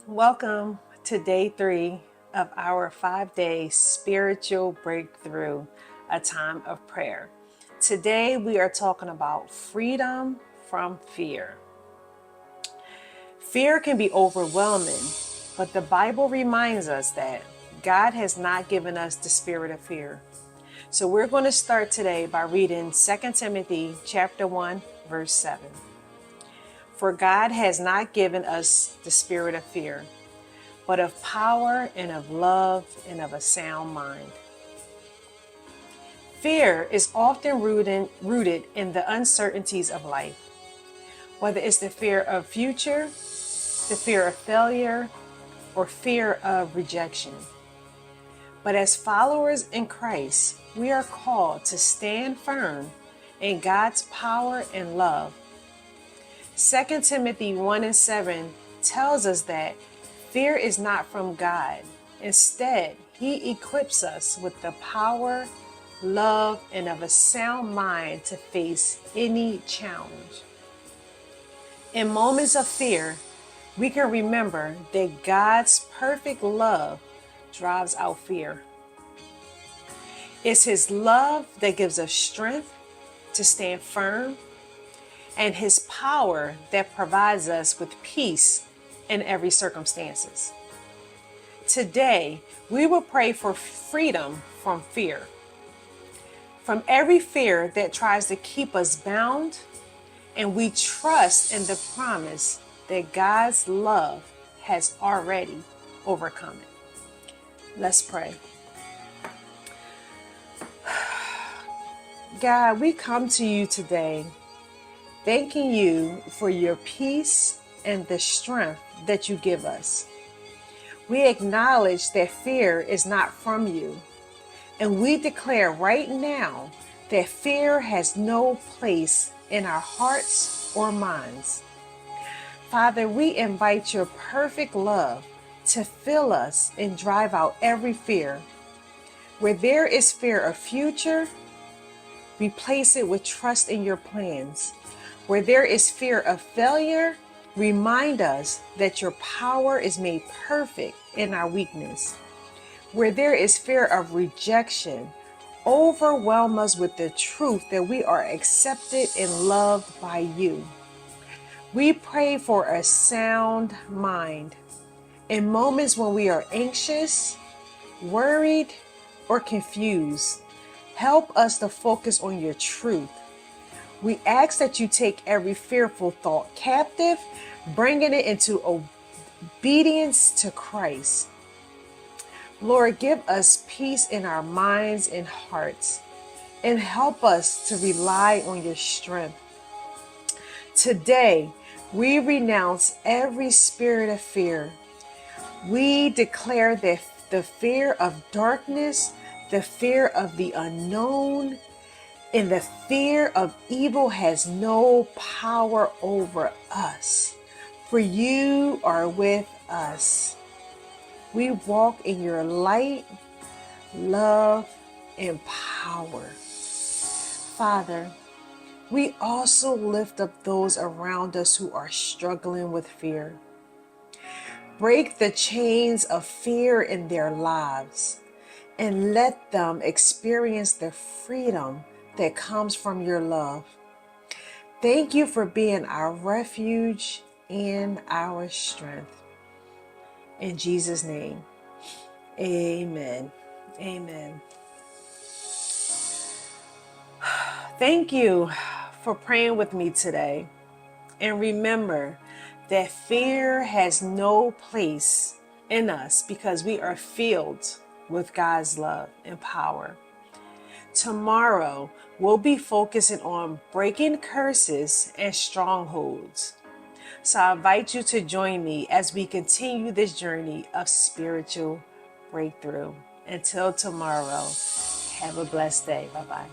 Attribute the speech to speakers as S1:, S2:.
S1: Welcome to day 3 of our 5-day spiritual breakthrough, a time of prayer. Today we are talking about freedom from fear. Fear can be overwhelming, but the Bible reminds us that God has not given us the spirit of fear. So we're going to start today by reading 2 Timothy chapter 1, verse 7. For God has not given us the spirit of fear, but of power and of love and of a sound mind. Fear is often rooted in the uncertainties of life, whether it's the fear of future, the fear of failure, or fear of rejection. But as followers in Christ, we are called to stand firm in God's power and love. 2 Timothy 1 and 7 tells us that fear is not from God. Instead, He equips us with the power, love, and of a sound mind to face any challenge. In moments of fear, we can remember that God's perfect love drives out fear. It's His love that gives us strength to stand firm, and His power that provides us with peace in every circumstances. Today, we will pray for freedom from fear, from every fear that tries to keep us bound, and we trust in the promise that God's love has already overcome it. Let's pray. God, we come to you today thanking you for your peace and the strength that you give us. We acknowledge that fear is not from you, and we declare right now that fear has no place in our hearts or minds. Father, we invite your perfect love to fill us and drive out every fear. Where there is fear of future, replace it with trust in your plans. Where there is fear of failure, remind us that your power is made perfect in our weakness. Where there is fear of rejection, overwhelm us with the truth that we are accepted and loved by you. We pray for a sound mind. In moments when we are anxious, worried, or confused, help us to focus on your truth. We ask that you take every fearful thought captive, bringing it into obedience to Christ. Lord, give us peace in our minds and hearts, and help us to rely on your strength. Today, we renounce every spirit of fear. We declare that the fear of darkness, the fear of the unknown, and the fear of evil has no power over us, for you are with us. We walk in your light, love, and power. Father, we also lift up those around us who are struggling with fear. Break the chains of fear in their lives and let them experience the freedom that comes from your love. Thank you for being our refuge and our strength. In Jesus' name, amen. Amen. Thank you for praying with me today. And remember that fear has no place in us because we are filled with God's love and power. Tomorrow, we'll be focusing on breaking curses and strongholds. So I invite you to join me as we continue this journey of spiritual breakthrough. Until tomorrow, have a blessed day. Bye-bye.